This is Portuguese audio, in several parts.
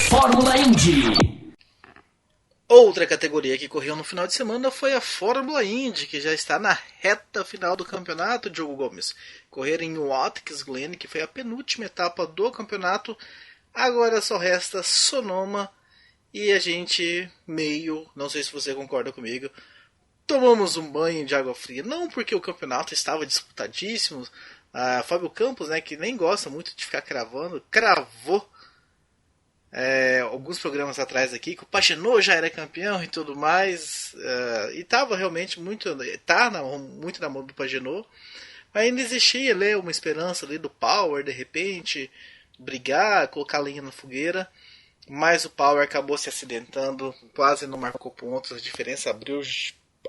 Fórmula Indy. Outra categoria que correu no final de semana foi a Fórmula Indy, que já está na reta final do campeonato, Diogo Gomes. Correr em Watkins Glen, que foi a penúltima etapa do campeonato. Agora só resta Sonoma e a gente não sei se você concorda comigo, tomamos um banho de água fria. Não porque o campeonato estava disputadíssimo. Fábio Campos, né, que nem gosta muito de ficar cravando, cravou alguns programas atrás aqui que o Pagenaud já era campeão e tudo mais, e estava realmente muito na mão do Pagenaud, mas ainda existia ali uma esperança ali do Power de repente brigar, colocar lenha na fogueira, mas o Power acabou se acidentando, quase não marcou pontos, a diferença abriu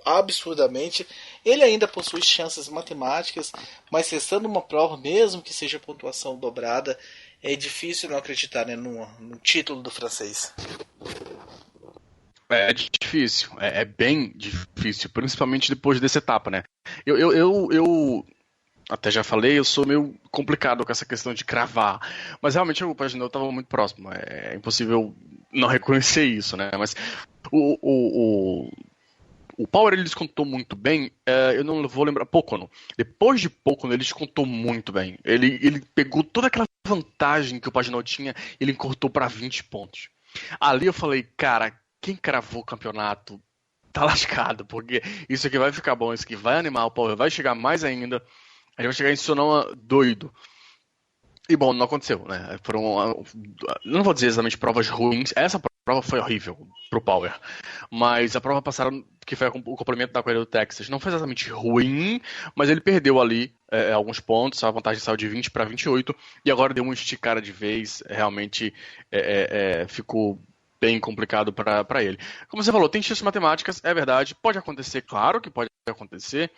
absurdamente. Ele ainda possui chances matemáticas, mas restando uma prova, mesmo que seja pontuação dobrada, é difícil não acreditar, né, no título do francês. É difícil, é bem difícil, principalmente depois dessa etapa, né? Eu até já falei, eu sou meio complicado com essa questão de cravar, mas realmente o Pagenaud estava muito próximo, é impossível não reconhecer isso, né? Mas o Power ele descontou muito bem, eu não vou lembrar, Pocono. Depois de Pocono ele descontou muito bem. Ele pegou toda aquela vantagem que o Pagenaud tinha, ele encurtou para 20 pontos. Ali eu falei, cara, quem cravou o campeonato tá lascado, porque isso aqui vai ficar bom, isso aqui vai animar, o Power vai chegar mais ainda, a gente vai chegar em Sonoma doido. E bom, não aconteceu, né? Foram, não vou dizer exatamente provas ruins, essa prova foi horrível pro Power, mas a prova passada, que foi o complemento da corrida do Texas, não foi exatamente ruim, mas ele perdeu ali alguns pontos, a vantagem saiu de 20 para 28, e agora deu uma esticada de vez, realmente ficou bem complicado para ele. Como você falou, tem chances matemáticas, é verdade, pode acontecer, claro que pode acontecer,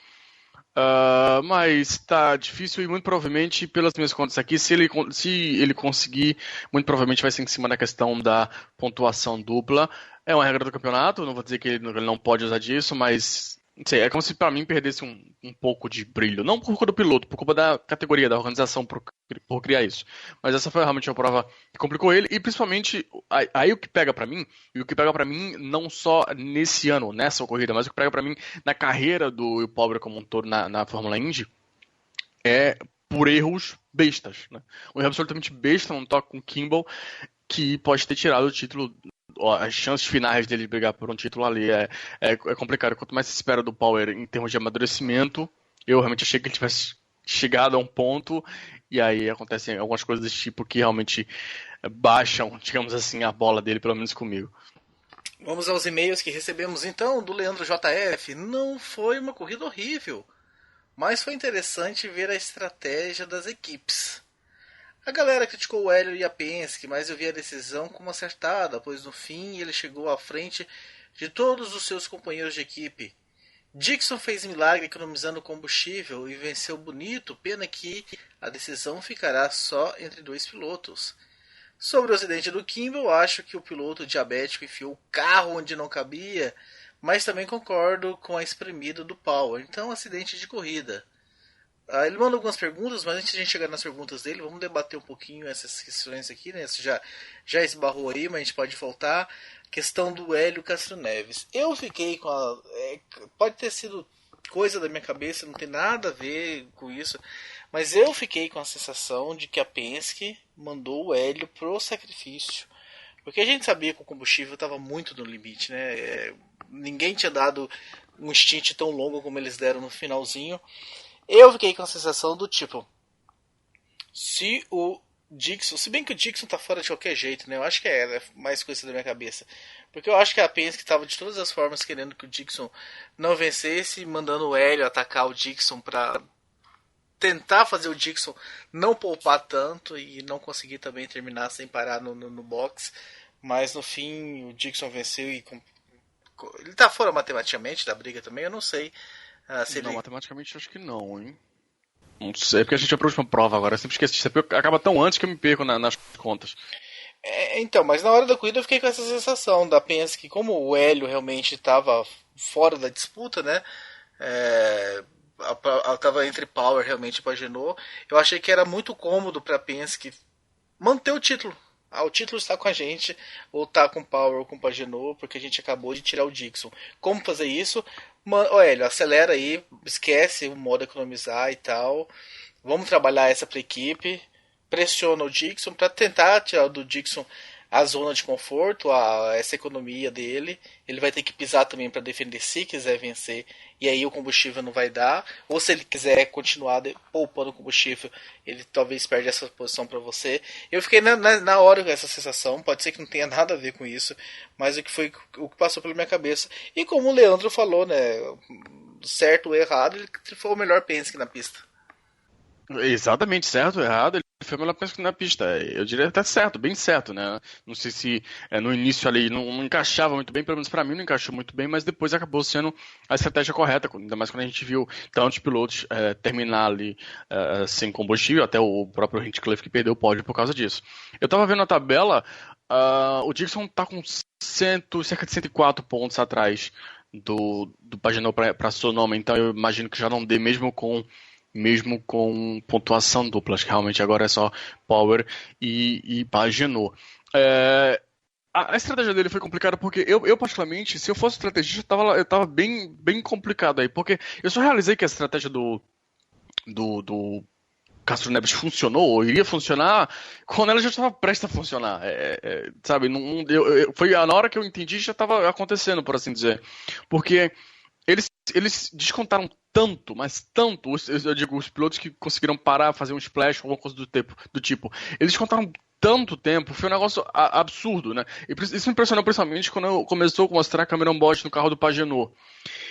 mas tá difícil e muito provavelmente, pelas minhas contas aqui, se ele conseguir, muito provavelmente vai ser em cima da questão da pontuação dupla. É uma regra do campeonato, não vou dizer que ele não pode usar disso, mas não sei, é como se pra mim perdesse um pouco de brilho. Não por culpa do piloto, por culpa da categoria, da organização por criar isso. Mas essa foi realmente uma prova que complicou ele, e principalmente, aí o que pega pra mim, e o que pega pra mim não só nesse ano, nessa corrida, mas o que pega pra mim na carreira do Power como um todo na Fórmula Indy, é por erros bestas, né? Um erro absolutamente besta, um toque com o Kimball, que pode ter tirado o título. As chances finais dele brigar por um título ali é complicado. Quanto mais se espera do Power em termos de amadurecimento, eu realmente achei que ele tivesse chegado a um ponto, e aí acontecem algumas coisas desse tipo que realmente baixam, digamos assim, a bola dele, pelo menos comigo. Vamos aos e-mails que recebemos então do Leandro JF. Não foi uma corrida horrível, mas foi interessante ver a estratégia das equipes. A galera criticou o Hélio e a Penske, mas eu vi a decisão como acertada, pois no fim ele chegou à frente de todos os seus companheiros de equipe. Dixon fez milagre economizando combustível e venceu bonito, pena que a decisão ficará só entre dois pilotos. Sobre o acidente do Kimball, acho que o piloto diabético enfiou o carro onde não cabia, mas também concordo com a espremida do Power, então acidente de corrida. Ele manda algumas perguntas, mas antes de a gente chegar nas perguntas dele, vamos debater um pouquinho essas questões aqui, né? Você já esbarrou aí, mas a gente pode voltar. Questão do Hélio Castro Neves. Eu fiquei com pode ter sido coisa da minha cabeça, não tem nada a ver com isso, mas eu fiquei com a sensação de que a Penske mandou o Hélio pro sacrifício. Porque a gente sabia que o combustível estava muito no limite, né? Ninguém tinha dado um stint tão longo como eles deram no finalzinho. Eu fiquei com a sensação do tipo, se o Dixon, se bem que o Dixon tá fora de qualquer jeito, né? Eu acho que é mais coisa da minha cabeça. Porque eu acho que a Penske estava de todas as formas querendo que o Dixon não vencesse, mandando o Hélio atacar o Dixon para tentar fazer o Dixon não poupar tanto e não conseguir também terminar sem parar no box. Mas no fim o Dixon venceu e ele tá fora matematicamente da briga também, eu não sei. Não, matematicamente acho que não, hein? Não sei, porque a gente é a próxima prova agora. Eu sempre esqueço, acaba tão antes que eu me perco nas contas. Então, mas na hora da corrida eu fiquei com essa sensação da Penske, como o Hélio realmente estava fora da disputa, né? É, tava entre Power realmente e Pagenot. Eu achei que era muito cômodo para a Penske manter o título. O título está com a gente, ou tá com Power ou com Pagenot, porque a gente acabou de tirar o Dixon. Como fazer isso? Hélio, acelera aí, esquece o modo economizar e tal. Vamos trabalhar essa para a equipe. Pressiona o Dixon para tentar tirar do Dixon a zona de conforto, essa economia dele. Ele vai ter que pisar também para defender se quiser vencer. E aí o combustível não vai dar. Ou se ele quiser continuar poupando combustível, ele talvez perde essa posição para você. Eu fiquei na hora com essa sensação. Pode ser que não tenha nada a ver com isso. Mas o que passou pela minha cabeça. E como o Leandro falou, né? Certo ou errado, ele foi o melhor Penske na pista. Exatamente, certo ou errado, ele foi o melhor na pista. Eu diria até certo, bem certo, né? Não sei se no início ali não encaixava muito bem, pelo menos pra mim não encaixou muito bem, mas depois acabou sendo a estratégia correta, ainda mais quando a gente viu tantos pilotos terminar ali sem combustível, até o próprio Hinchcliffe que perdeu o pódio por causa disso. Eu tava vendo a tabela, o Dixon tá com cerca de 104 pontos atrás do Pagenot para Sonoma, então eu imagino que já não dê mesmo com pontuação dupla. Acho que realmente agora é só Power e Pagenot. A estratégia dele foi complicada porque eu particularmente, se eu fosse estrategista, eu tava bem complicado aí, porque eu só realizei que a estratégia do Castro Neves funcionou, ou iria funcionar, quando ela já estava prestes a funcionar. Sabe, foi na hora que eu entendi já estava acontecendo, por assim dizer. Porque eles descontaram tanto, mas tanto, eu digo, os pilotos que conseguiram parar, fazer um splash, alguma coisa do tipo, eles contaram tanto tempo, foi um negócio absurdo, né? E isso me impressionou principalmente quando começou a mostrar a Cameron Bosch no carro do Pagenot.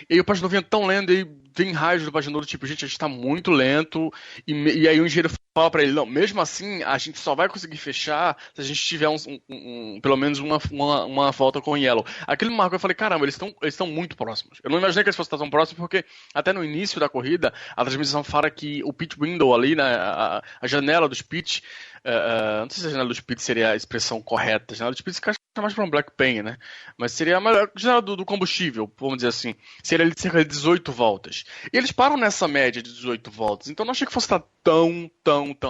E aí o Pagenot vinha tão lento, e vem raios do Pagenot do tipo, gente, a gente tá muito lento, e aí o engenheiro fala pra ele, não, mesmo assim, a gente só vai conseguir fechar se a gente tiver pelo menos uma volta com o Yellow. Aquele marco eu falei, caramba, eles estão muito próximos. Eu não imaginei que eles fossem tão próximos, porque até no início da corrida, a transmissão fala que o pit window ali, né, a janela dos pits, não sei se a janela dos pits seria a expressão correta, a janela dos pits encaixa mais para um black pen, né? Mas seria a janela do combustível, vamos dizer assim. Seria de cerca de 18 voltas. E eles param nessa média de 18 voltas. Então eu não achei que fosse estar tão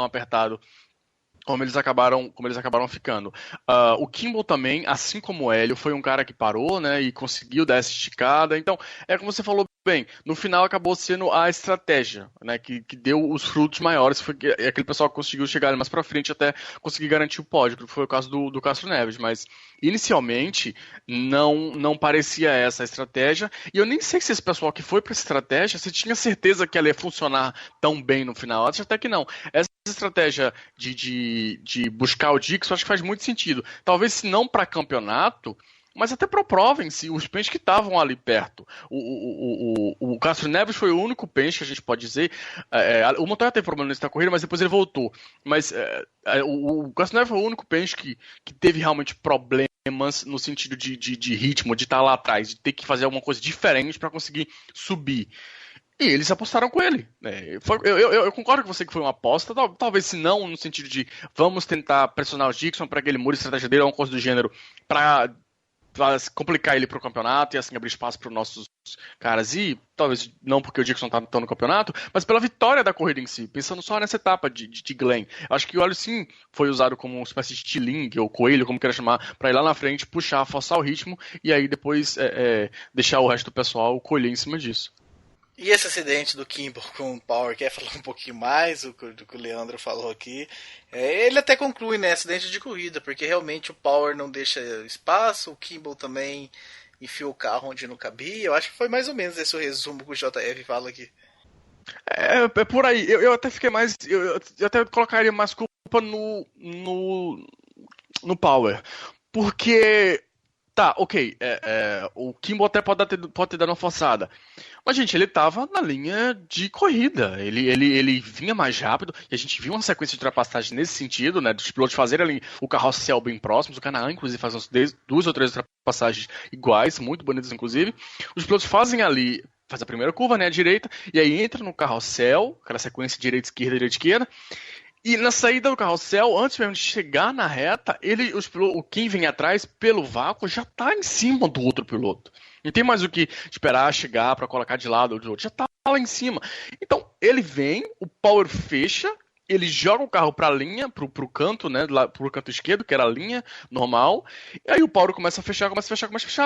apertado como eles acabaram ficando. O Kimball também, assim como o Hélio, foi um cara que parou, né, e conseguiu dar essa esticada. Então, como você falou bem, no final acabou sendo a estratégia, né, que deu os frutos maiores. Foi aquele pessoal que conseguiu chegar mais pra frente até conseguir garantir o pódio, que foi o caso do Castro Neves. Mas, inicialmente, não parecia essa a estratégia. E eu nem sei se esse pessoal que foi pra essa estratégia, se tinha certeza que ela ia funcionar tão bem no final. Acho até que não. Essa estratégia de buscar o Dixon, acho que faz muito sentido. Talvez se não para campeonato, mas até para prova em si, os pens que estavam ali perto. O Castro Neves foi o único pens que a gente pode dizer. O Montoya teve problema nessa corrida, mas depois ele voltou. Mas o Castro Neves foi o único pens que teve realmente problemas no sentido de ritmo, de estar lá atrás, de ter que fazer alguma coisa diferente para conseguir subir. E eles apostaram com ele. Eu concordo com você que foi uma aposta, talvez se não no sentido de vamos tentar pressionar o Dixon para que ele mude a estratégia dele, alguma coisa do gênero, para complicar ele para o campeonato e assim abrir espaço para os nossos caras. E talvez não porque o Dixon está no campeonato, mas pela vitória da corrida em si, pensando só nessa etapa de Glen. Acho que o óleo sim foi usado como uma espécie de estilingue ou coelho, como queira chamar, para ir lá na frente, puxar, forçar o ritmo e aí depois deixar o resto do pessoal colher em cima disso. E esse acidente do Kimball com o Power, quer falar um pouquinho mais do que o Leandro falou aqui? Ele até conclui, né, acidente de corrida, porque realmente o Power não deixa espaço, o Kimball também enfiou o carro onde não cabia. Eu acho que foi mais ou menos esse o resumo que o JF fala aqui. É por aí. Eu até fiquei mais. Eu até colocaria mais culpa no Power. Porque. Tá, ok. O Kimball até pode ter dado uma forçada. Mas, gente, ele tava na linha de corrida. Ele vinha mais rápido. E a gente viu uma sequência de ultrapassagem nesse sentido, né? Dos pilotos fazerem ali o carrossel bem próximos. O Canaan, inclusive, faz umas 2 ou 3 ultrapassagens iguais, muito bonitas, inclusive. Os pilotos fazem ali. Faz a primeira curva, né? À direita. E aí entra no carrossel, aquela sequência direita-esquerda, direita-esquerda. E na saída do carrossel, antes mesmo de chegar na reta, quem vem atrás, pelo vácuo, já tá em cima do outro piloto. Não tem mais o que esperar chegar para colocar de lado ou de outro. Já tá lá em cima. Então, ele vem, o Power fecha, ele joga o carro pra linha, pro canto, né? Pro canto esquerdo, que era a linha normal. E aí o Power começa a fechar,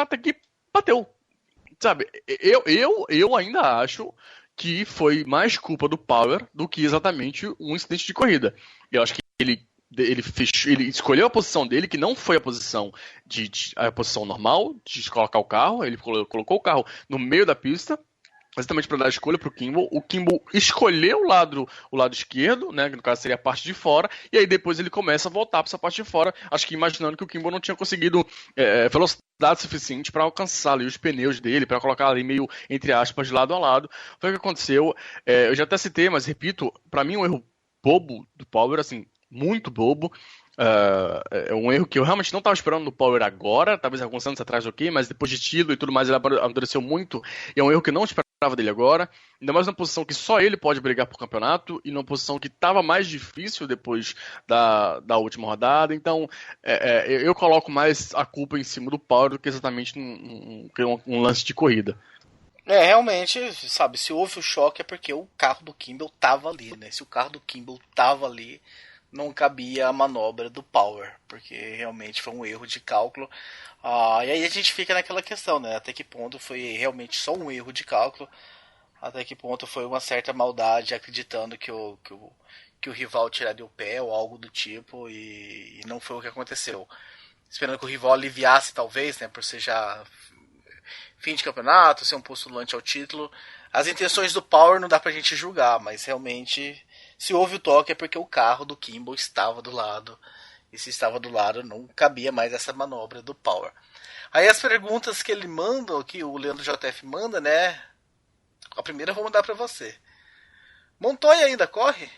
até que bateu. Sabe, eu ainda acho que foi mais culpa do Power do que exatamente um incidente de corrida. Eu acho que ele escolheu a posição dele, que não foi a posição a posição normal de colocar o carro. Ele colocou o carro no meio da pista, exatamente para dar a escolha para o Kimball. O Kimball escolheu o lado esquerdo, né, que no caso seria a parte de fora, e aí depois ele começa a voltar para essa parte de fora, acho que imaginando que o Kimball não tinha conseguido velocidade suficiente para alcançar ali os pneus dele, para colocar ali meio, entre aspas, de lado a lado. Foi o que aconteceu. Eu já até citei, mas repito, para mim um erro bobo do Power, assim, muito bobo. É um erro que eu realmente não estava esperando no Power agora, talvez alguns anos atrás, ok, mas depois de título e tudo mais, ele amadureceu muito, e é um erro que eu não esperava dele agora, ainda mais numa posição que só ele pode brigar por campeonato, e numa posição que estava mais difícil depois da última rodada, então eu coloco mais a culpa em cima do Power do que exatamente um lance de corrida. Realmente, sabe, se houve o choque é porque o carro do Kimball tava ali, né? Se o carro do Kimball tava ali, não cabia a manobra do Power, porque realmente foi um erro de cálculo. E aí a gente fica naquela questão, né? Até que ponto foi realmente só um erro de cálculo, até que ponto foi uma certa maldade acreditando que o rival tiraria o pé ou algo do tipo, e não foi o que aconteceu. Esperando que o rival aliviasse, talvez, né? Por ser já fim de campeonato, ser um postulante ao título. As intenções do Power não dá pra gente julgar, mas realmente, se houve o toque é porque o carro do Kimball estava do lado. E se estava do lado, não cabia mais essa manobra do Power. Aí as perguntas que ele manda, que o Leandro JF manda, né? A primeira eu vou mandar pra você. Montoya ainda corre?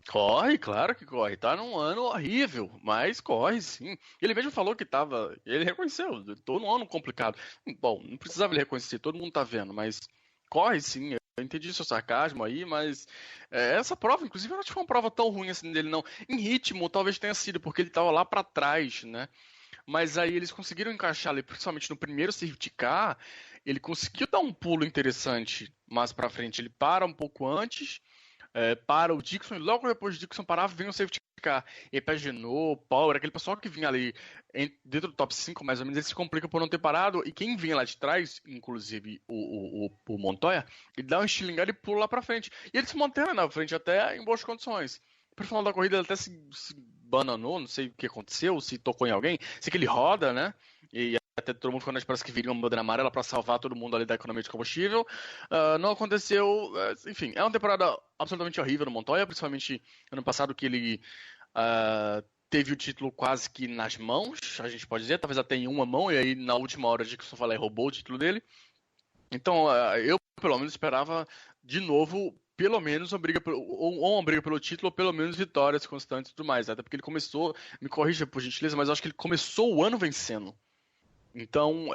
Corre, claro que corre. Tá num ano horrível, mas corre sim. Ele mesmo falou que tava. Ele reconheceu, tô num ano complicado. Bom, não precisava ele reconhecer, todo mundo tá vendo, mas corre sim. Eu entendi seu sarcasmo aí, mas essa prova, inclusive, eu não acho que foi uma prova tão ruim assim dele, não. Em ritmo, talvez tenha sido, porque ele tava lá pra trás, né? Mas aí eles conseguiram encaixar ali, principalmente no primeiro safety car, ele conseguiu dar um pulo interessante mais pra frente. Ele para um pouco antes para o Dixon, e logo depois do Dixon parava, vinha o safety car. E aí, Pagenaud, Power, aquele pessoal que vinha ali dentro do top 5, mais ou menos, ele se complica por não ter parado. E quem vinha lá de trás, inclusive o Montoya, ele dá um estilingado e pula lá pra frente. E ele se mantém na frente até em boas condições. Pro final da corrida ele até se bananou, não sei o que aconteceu, se tocou em alguém. Sei que ele roda, né? E até todo mundo ficou na esperança que viria uma bandeira amarela para salvar todo mundo ali da economia de combustível. Não aconteceu. Enfim, é uma temporada absolutamente horrível no Montoya, principalmente ano passado que ele teve o título quase que nas mãos, a gente pode dizer, talvez até em uma mão, e aí na última hora de que eu falei roubou o título dele. Então eu pelo menos esperava de novo pelo menos uma briga pelo título, ou pelo menos vitórias constantes e tudo mais. Até porque ele começou, me corrija por gentileza, mas eu acho que ele começou o ano vencendo. Então,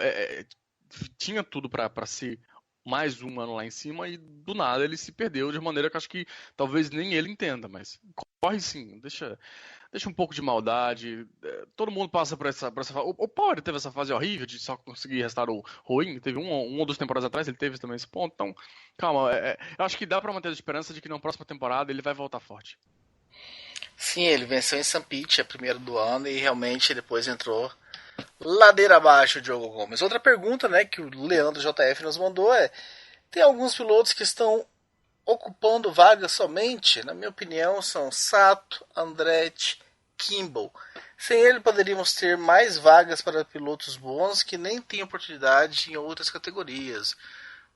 tinha tudo para ser mais um ano lá em cima e do nada ele se perdeu de maneira que acho que talvez nem ele entenda, mas corre sim, deixa um pouco de maldade. Todo mundo passa por essa fase. O Power teve essa fase horrível de só conseguir restar o ruim, teve uma ou duas temporadas atrás, ele teve também esse ponto, então calma, eu acho que dá para manter a esperança de que na próxima temporada ele vai voltar forte. Sim, ele venceu em St. Pete, a primeira do ano, e realmente depois entrou ladeira abaixo o Diogo Gomes. Outra pergunta, né, que o Leandro JF nos mandou é: tem alguns pilotos que estão ocupando vagas somente? Na minha opinião, são Sato, Andretti, Kimball. Sem ele, poderíamos ter mais vagas para pilotos bons que nem têm oportunidade em outras categorias.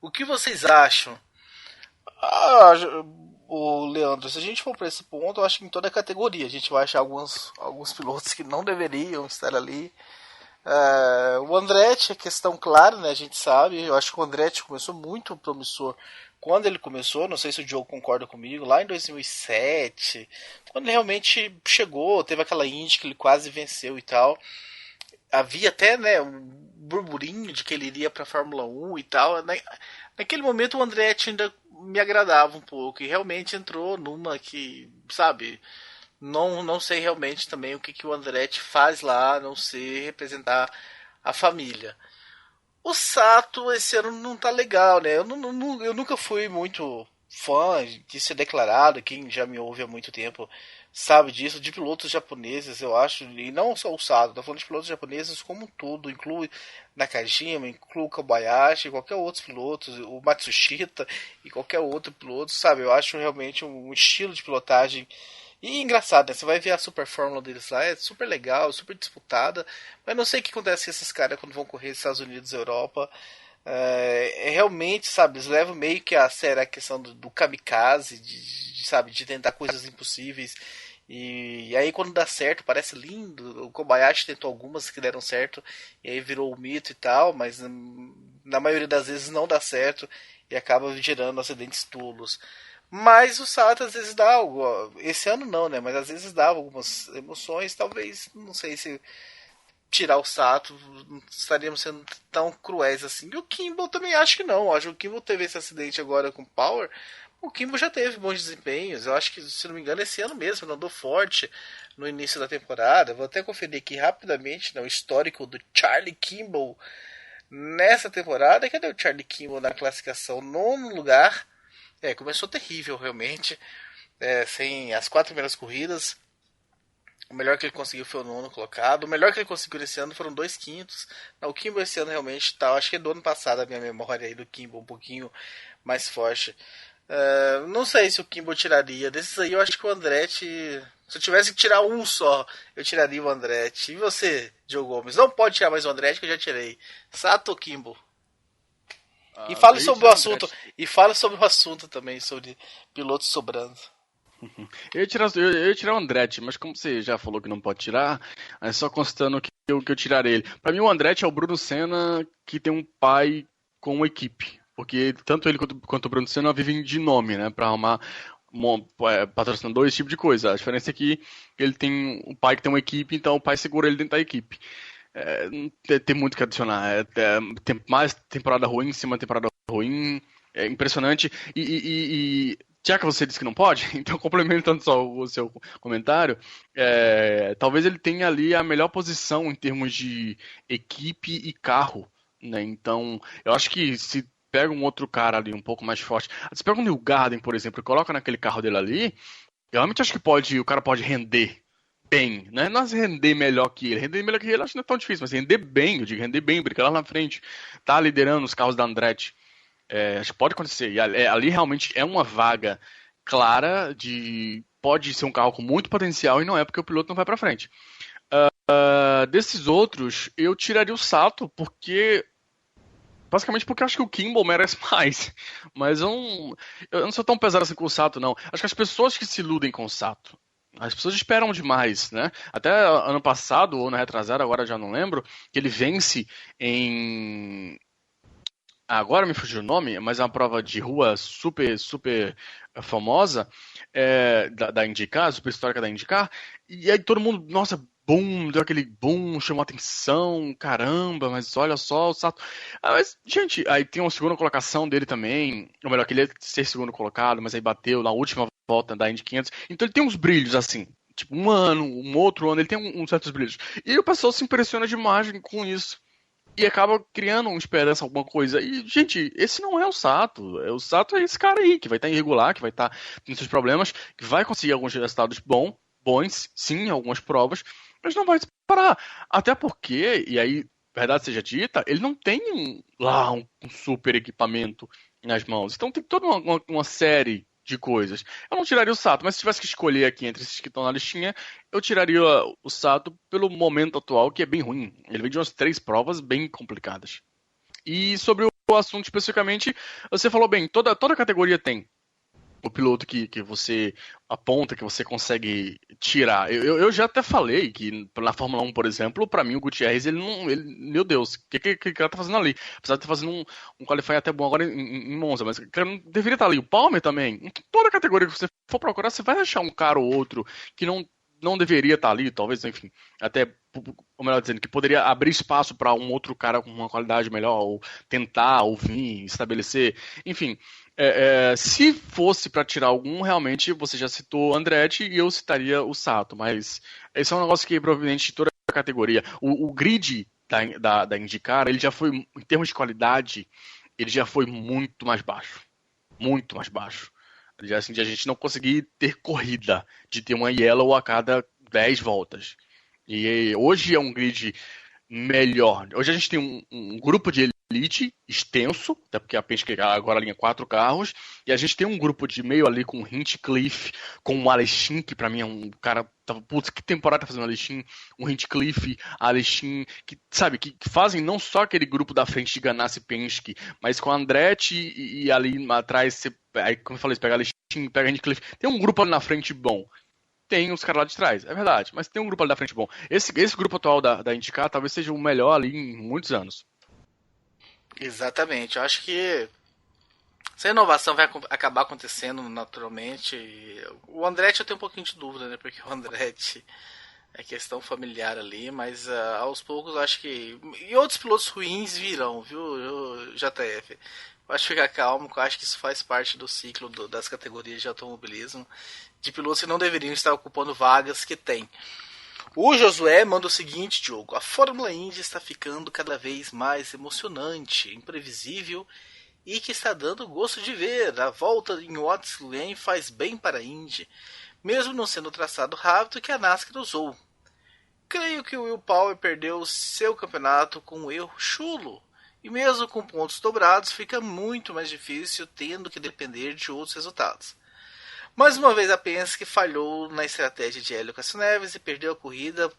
O que vocês acham? O Leandro, se a gente for para esse ponto, eu acho que em toda a categoria a gente vai achar alguns pilotos que não deveriam estar ali. O Andretti é questão clara, né? A gente sabe. Eu acho que o Andretti começou muito promissor quando ele começou. Não sei se o Diogo concorda comigo. Lá em 2007, quando ele realmente chegou, teve aquela Indy que ele quase venceu e tal. Havia até, né, um burburinho de que ele iria para a Fórmula 1 e tal. Naquele momento o Andretti ainda me agradava um pouco e realmente entrou numa que sabe, não sei realmente também o que o Andretti faz lá, a não ser representar a família. O Sato esse ano não tá legal, né? Eu nunca fui muito fã de ser declarado, quem já me ouve há muito tempo sabe disso, de pilotos japoneses, eu acho, e não só o Sato, tô falando de pilotos japoneses como um todo, inclui Nakajima, inclui o Kobayashi, qualquer outro piloto, o Matsushita e qualquer outro piloto, sabe? Eu acho realmente um estilo de pilotagem e engraçado, né? Você vai ver a Super Fórmula deles lá, é super legal, super disputada, mas não sei o que acontece com esses caras quando vão correr nos Estados Unidos e Europa. Realmente, sabe, eles levam meio que a sério a questão do kamikaze, sabe, de tentar coisas impossíveis. E aí quando dá certo, parece lindo. O Kobayashi tentou algumas que deram certo, e aí virou o mito e tal, mas na maioria das vezes não dá certo e acaba gerando acidentes tolos. Mas o Sato às vezes dá algo. Esse ano não, né? Mas às vezes dava algumas emoções. Talvez, não sei se tirar o Sato estaríamos sendo tão cruéis assim. E o Kimball também acho que não. Acho que o Kimball teve esse acidente agora com o Power. O Kimball já teve bons desempenhos. Eu acho que, se não me engano, esse ano mesmo ele andou forte no início da temporada. Vou até conferir aqui rapidamente, né, o histórico do Charlie Kimball nessa temporada. Cadê o Charlie Kimball na classificação? Nono lugar. Começou terrível realmente. Sem as 4 primeiras corridas. O melhor que ele conseguiu foi o nono colocado. O melhor que ele conseguiu esse ano foram 2 quintos. Não, o Kimball esse ano realmente tá. Acho que é do ano passado a minha memória aí do Kimball um pouquinho mais forte. Não sei se o Kimball tiraria. Desses aí eu acho que o Andretti. Se eu tivesse que tirar um só, eu tiraria o Andretti. E você, Diogo Gomes? Não pode tirar mais o Andretti que eu já tirei. Sato ou Kimball? E fale sobre o assunto. E fale sobre o assunto também, sobre pilotos sobrando. Eu ia tirar o Andretti, mas como você já falou que não pode tirar, é só constando que eu tirarei ele. Pra mim, o Andretti é o Bruno Senna que tem um pai com uma equipe. Porque tanto ele quanto o Bruno Senna vivem de nome, né? Pra arrumar patrocinador, esse tipo de coisa. A diferença é que ele tem um pai que tem uma equipe, então o pai segura ele dentro da equipe. Não tem muito o que adicionar. Tem mais temporada ruim em cima de temporada ruim. É impressionante. Já que você disse que não pode, então complementando só o seu comentário, talvez ele tenha ali a melhor posição em termos de equipe e carro, né? Então, eu acho que se pega um outro cara ali um pouco mais forte, se pega um New Garden, por exemplo, e coloca naquele carro dele ali, eu realmente acho que o cara pode render bem, né? Não é render melhor que ele. Render melhor que ele acho que não é tão difícil, mas render bem, eu digo render bem, brincar lá na frente, tá liderando os carros da Andretti. Acho que pode acontecer. E ali realmente é uma vaga clara de. Pode ser um carro com muito potencial e não é porque o piloto não vai pra frente. Desses outros, eu tiraria o Sato, porque. Basicamente porque eu acho que o Kimball merece mais. Mas eu não sou tão pesado assim com o Sato, não. Acho que as pessoas que se iludem com o Sato. As pessoas esperam demais, né? Até ano passado, ou na retrasada, agora já não lembro, que ele vence em. Agora me fugiu o nome, mas é uma prova de rua super, super famosa da IndyCar, super histórica da IndyCar. E aí todo mundo, nossa, boom, deu aquele boom, chamou atenção, caramba, mas olha só o Sato. Mas, gente, aí tem uma segunda colocação dele também, ou melhor, que ele ia ser segundo colocado, mas aí bateu na última volta da Indy 500. Então ele tem uns brilhos assim. Tipo, um ano, um outro ano, ele tem uns certos brilhos. E o pessoal se impressiona demais com isso. E acaba criando uma esperança, alguma coisa. E, gente, esse não é o Sato. O Sato é esse cara aí, que vai estar irregular, que vai estar tendo seus problemas, que vai conseguir alguns resultados bons, sim, em algumas provas, mas não vai parar. Até porque, e aí, verdade seja dita, ele não tem um super equipamento nas mãos. Então tem toda uma série de coisas. Eu não tiraria o Sato, mas se tivesse que escolher aqui entre esses que estão na listinha, eu tiraria o Sato pelo momento atual, que é bem ruim. Ele vem de umas 3 provas bem complicadas. E sobre o assunto especificamente, você falou bem, toda categoria tem o piloto que você aponta, que você consegue tirar. Eu já até falei que na Fórmula 1, por exemplo, pra mim o Gutierrez, meu Deus, o que o cara tá fazendo ali? Apesar de estar fazendo um qualify até bom agora em Monza, mas o cara não deveria estar ali. O Palmer também. Em toda categoria que você for procurar, você vai achar um cara ou outro que não não deveria estar ali, talvez, enfim, até, ou melhor dizendo, que poderia abrir espaço para um outro cara com uma qualidade melhor, ou tentar, ou vir, estabelecer, enfim. Se fosse para tirar algum, realmente, você já citou o Andretti e eu citaria o Sato, mas esse é um negócio que provavelmente toda a categoria, o grid da IndyCar, ele já foi, em termos de qualidade, ele já foi muito mais baixo. Muito mais baixo. Já assim, de a gente não conseguir ter corrida, de ter uma yellow a cada 10 voltas. E hoje é um grid melhor. Hoje a gente tem um grupo de elite extenso, até porque a Penske agora alinha 4 carros, e a gente tem um grupo de meio ali com o Hinchcliffe, com o Alexin, que pra mim é um cara. Putz, que temporada tá fazendo o Alexin? O Hinchcliffe, Alexin, que, sabe, que fazem não só aquele grupo da frente de Ganassi e Penske, mas com o Andretti e ali atrás, aí, como eu falei, você pega Alexin, pega Hinchcliffe, tem um grupo ali na frente bom. Tem os caras lá de trás, é verdade, mas tem um grupo ali da frente bom. Esse grupo atual da IndyCar talvez seja o melhor ali em muitos anos. Exatamente. Eu acho que essa inovação vai acabar acontecendo naturalmente. O Andretti eu tenho um pouquinho de dúvida, né? Porque o Andretti é questão familiar ali, mas aos poucos eu acho que. E outros pilotos ruins virão, viu, JF? Pode ficar calmo, que eu acho que isso faz parte do ciclo das categorias de automobilismo. De pilotos que não deveriam estar ocupando vagas que tem. O Josué manda o seguinte, Diogo: a Fórmula Indy está ficando cada vez mais emocionante, imprevisível e que está dando gosto de ver. A volta em Watts Glen faz bem para a Indy, mesmo não sendo o traçado rápido que a NASCAR usou. Creio que o Will Power perdeu seu campeonato com um erro chulo, e mesmo com pontos dobrados fica muito mais difícil tendo que depender de outros resultados. Mais uma vez a Penske falhou na estratégia de Hélio Castroneves e perdeu a corrida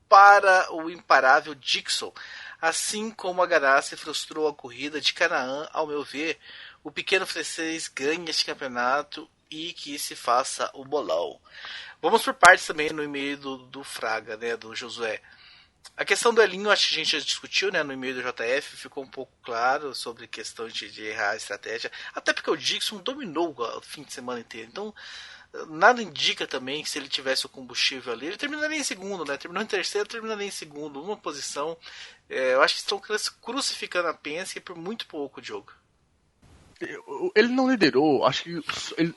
para o imparável Dixon, assim como a Ganassi frustrou a corrida de Canaã. Ao meu ver, o pequeno francês ganha este campeonato e que se faça o bolão. Vamos por partes também no e-mail do Fraga, né, do Josué. A questão do Elinho, acho que a gente já discutiu, né, no e-mail do JF, ficou um pouco claro sobre questão de errar a estratégia, até porque o Dixon dominou o fim de semana inteiro, então nada indica também que se ele tivesse o combustível ali, ele terminaria em segundo, né, terminou em terceiro, terminaria em segundo, uma posição. Eu acho que estão crucificando a Penske por muito pouco, Diogo. Ele não liderou, acho que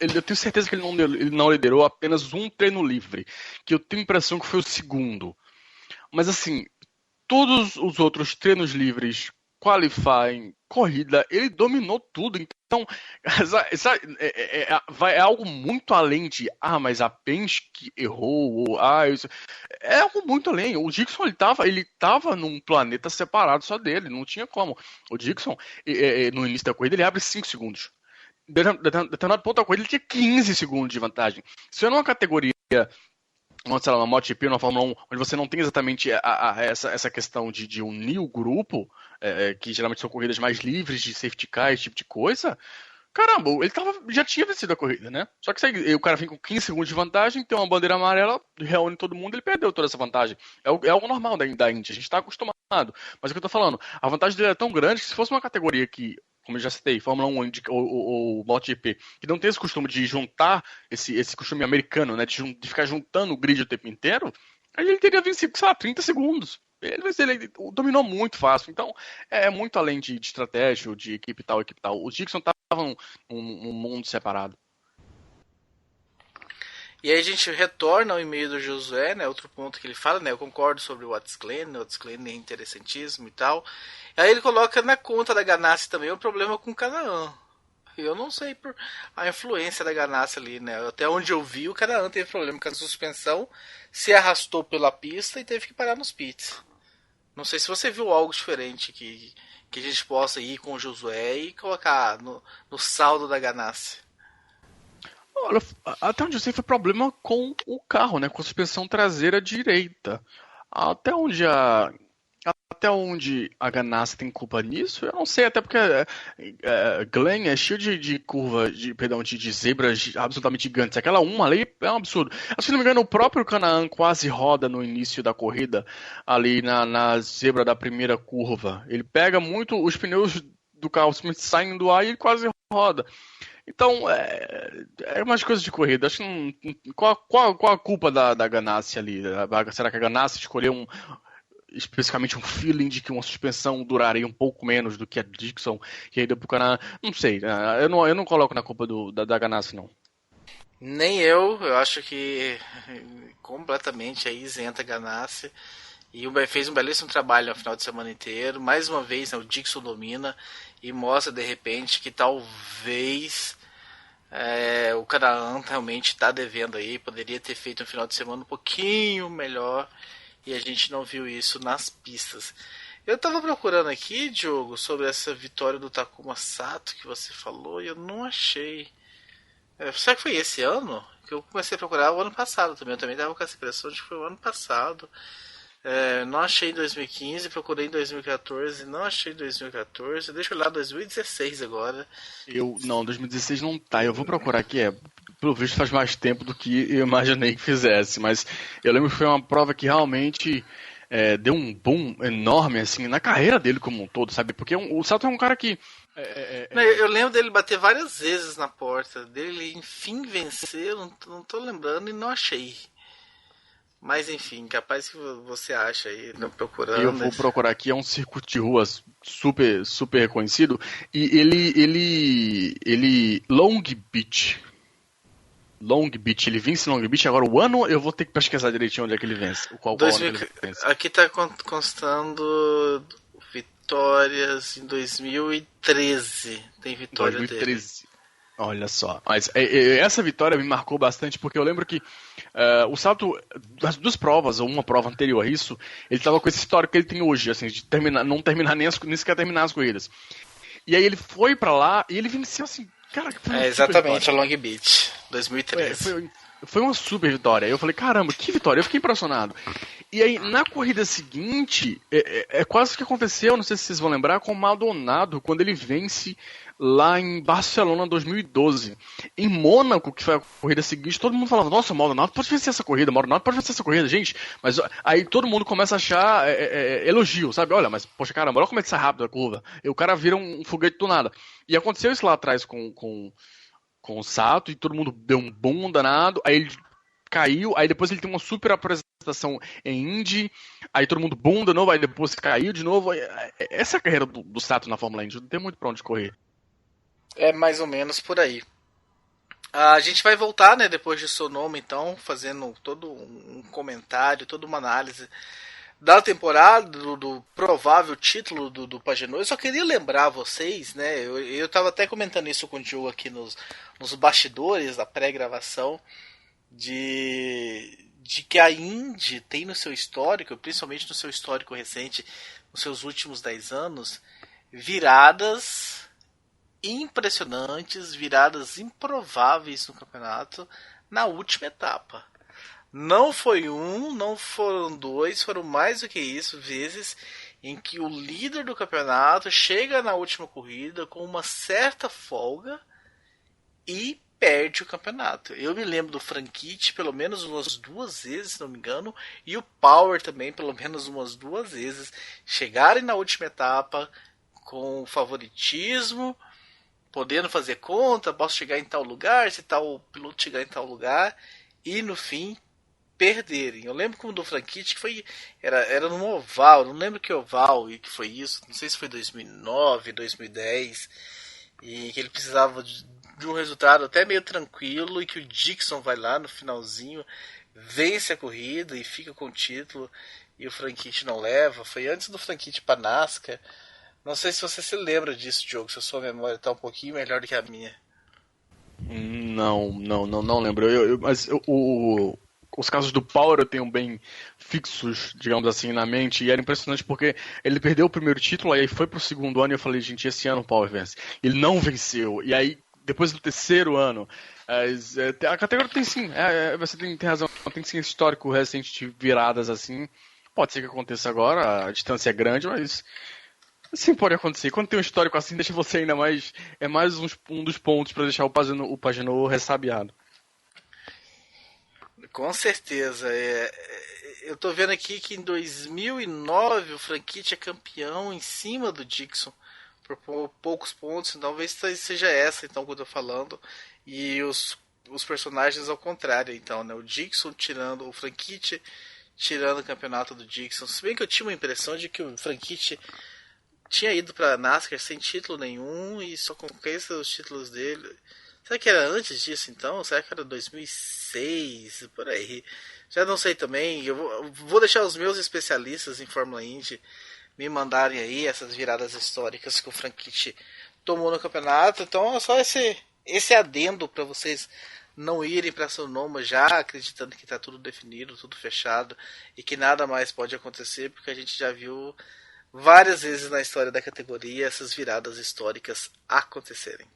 eu tenho certeza que ele não liderou apenas um treino livre, que eu tenho a impressão que foi o segundo. Mas assim, todos os outros treinos livres, qualifying, corrida, ele dominou tudo. Então, é algo muito além de, mas a Penske errou, ou, isso. É algo muito além. O Dixon, ele tava num planeta separado só dele, não tinha como. O Dixon, no início da corrida, ele abre 5 segundos. Determinado ponto da corrida, ele tinha 15 segundos de vantagem. Se eu numa categoria, sei lá, uma MotoGP, uma Fórmula 1, onde você não tem exatamente essa questão de unir o grupo, que geralmente são corridas mais livres de safety car, esse tipo de coisa, caramba, ele já tinha vencido a corrida, né? Só que aí, o cara vem com 15 segundos de vantagem, tem uma bandeira amarela, reúne todo mundo, ele perdeu toda essa vantagem. É algo normal da Indy, a gente tá acostumado. Mas o que eu tô falando, a vantagem dele é tão grande que se fosse uma categoria que, como eu já citei, Fórmula 1 ou MotoGP, que não tem esse costume de juntar, esse costume americano, né, de ficar juntando o grid o tempo inteiro, aí ele teria vencido, sei lá, 30 segundos. Ele dominou muito fácil. Então, é muito além de estratégia, de equipe tal, equipe tal. Os Dixon estavam num mundo separado. E aí a gente retorna ao e-mail do Josué, né? Outro ponto que ele fala, né? Eu concordo sobre o Watts Glen, né? O Watts Glen é interessantíssimo e tal. E aí ele coloca na conta da Ganassi também o problema com o Canaã. Eu não sei por a influência da Ganassi ali, né? Até onde eu vi, o Canaã teve problema com a suspensão, se arrastou pela pista e teve que parar nos pits. Não sei se você viu algo diferente que a gente possa ir com o Josué e colocar no saldo da Ganassi. Olha, até onde eu sei foi problema com o carro, né? Com a suspensão traseira direita. Até onde a Ganassi tem culpa nisso, eu não sei, até porque Glen é cheio de curva, de zebras absolutamente gigantes. Aquela uma ali é um absurdo. Se não me engano, o próprio Canaan quase roda no início da corrida, ali na zebra da primeira curva. Ele pega muito, os pneus do carro simplesmente saem do ar e ele quase roda. Então, é umas coisas de corrida. Acho que qual a culpa da Ganassi ali? Será que a Ganassi escolheu especificamente um feeling de que uma suspensão duraria um pouco menos do que a Dixon e aí deu pro Canadá? Não sei. Eu não coloco na culpa da Ganassi, não. Nem eu acho que completamente aí isenta Ganassi. E fez um belíssimo trabalho no final de semana inteiro. Mais uma vez, né, o Dixon domina e mostra de repente que talvez o Canaan realmente está devendo aí. Poderia ter feito um final de semana um pouquinho melhor e a gente não viu isso nas pistas. Eu estava procurando aqui, Diogo, sobre essa vitória do Takuma Sato que você falou e eu não achei. Será que foi esse ano? Que eu comecei a procurar o ano passado também. Eu também estava com essa impressão de que foi o ano passado. Não achei em 2015, procurei em 2014, não achei em 2014. Deixa eu olhar 2016 agora. Não, 2016 não tá. Eu vou procurar aqui, pelo visto faz mais tempo do que eu imaginei que fizesse, mas eu lembro que foi uma prova que realmente deu um boom enorme, assim, na carreira dele como um todo, sabe? Porque o Sato é um cara que... Não, eu lembro dele bater várias vezes na porta, dele enfim vencer, não tô lembrando e não achei. Mas enfim, capaz que você acha aí, procurando. Eu vou procurar aqui, é um circuito de ruas super, super reconhecido, e ele Long Beach. Long Beach, ele vence Long Beach, agora o ano eu vou ter que pesquisar direitinho onde é que ele vence. Qual ano que ele vence. Aqui tá constando vitórias em 2013. Tem vitória 2013. dele. Olha só. Mas essa vitória me marcou bastante, porque eu lembro que o Sato, das duas provas, ou uma prova anterior a isso, ele estava com esse histórico que ele tem hoje, assim, de não terminar nem sequer terminar as corridas. E aí ele foi pra lá e ele venceu assim, cara, que foi uma exatamente, a Long Beach, 2013. Foi uma super vitória. Eu falei, caramba, que vitória. Eu fiquei impressionado. E aí, na corrida seguinte, quase o que aconteceu, não sei se vocês vão lembrar, com o Maldonado, quando ele vence lá em Barcelona 2012. Em Mônaco, que foi a corrida seguinte, todo mundo falava, nossa, o Maldonado pode vencer essa corrida, gente. Mas aí todo mundo começa a achar elogio, sabe? Olha, mas, poxa, caramba, olha como é que sai rápido a curva. E o cara vira um foguete do nada. E aconteceu isso lá atrás com o Sato, e todo mundo deu um boom danado, aí ele caiu, aí depois ele tem uma super apresentação em Indy, aí todo mundo boom de novo, aí depois caiu de novo. Essa é a carreira do Sato na Fórmula Indy, não tem muito pra onde correr. É mais ou menos por aí. A gente vai voltar, né, depois de Sonoma, então, fazendo todo um comentário, toda uma análise da temporada, do provável título do Pagenaud. Eu só queria lembrar vocês, né, eu tava até comentando isso com o Joe aqui nos bastidores da pré-gravação, de que a Indy tem no seu histórico, principalmente no seu histórico recente, nos seus últimos 10 anos, viradas impressionantes, viradas improváveis no campeonato na última etapa. Não foi um, não foram dois, foram mais do que isso, vezes em que o líder do campeonato chega na última corrida com uma certa folga e perde o campeonato. Eu me lembro do Franchitti pelo menos umas 2 vezes, se não me engano, e o Power também pelo menos umas 2 vezes chegarem na última etapa com favoritismo, podendo fazer conta, posso chegar em tal lugar, se tal piloto chegar em tal lugar, e no fim perderem. Eu lembro como do Franchitti que era no oval, não lembro que oval e que foi isso, não sei se foi 2009, 2010, e que ele precisava de um resultado até meio tranquilo, e que o Dixon vai lá no finalzinho, vence a corrida e fica com o título, e o Franchitti não leva. Foi antes do Franchitti para NASCAR. Não sei se você se lembra disso, Diogo, se a sua memória está um pouquinho melhor do que a minha. Não lembro. Mas os casos do Power eu tenho bem fixos, digamos assim, na mente, e era impressionante porque ele perdeu o primeiro título, aí foi pro segundo ano e eu falei, gente, esse ano o Power vence. Ele não venceu, e aí depois do terceiro ano, a categoria tem sim, você tem razão, tem sim esse histórico recente de viradas assim. Pode ser que aconteça agora, a distância é grande, mas sim, pode acontecer. Quando tem um histórico assim, deixa você ainda mais. É mais um dos pontos para deixar o Pagenaud ressabiado. Com certeza. Eu tô vendo aqui que em 2009 o Franchitti é campeão em cima do Dixon por poucos pontos, talvez seja essa então que eu tô falando. E os personagens ao contrário, então, né? O Dixon tirando o Franchitti, tirando o campeonato do Dixon. Se bem que eu tinha uma impressão de que o Franchitti tinha ido pra NASCAR sem título nenhum e só conquista os títulos dele. Será que era antes disso então? Será que era 2006? Por aí. Já não sei também. Eu vou deixar os meus especialistas em Fórmula Indy me mandarem aí essas viradas históricas que o Franchitti tomou no campeonato. Então é só esse adendo para vocês não irem para Sonoma já acreditando que está tudo definido, tudo fechado e que nada mais pode acontecer, porque a gente já viu várias vezes na história da categoria essas viradas históricas acontecerem.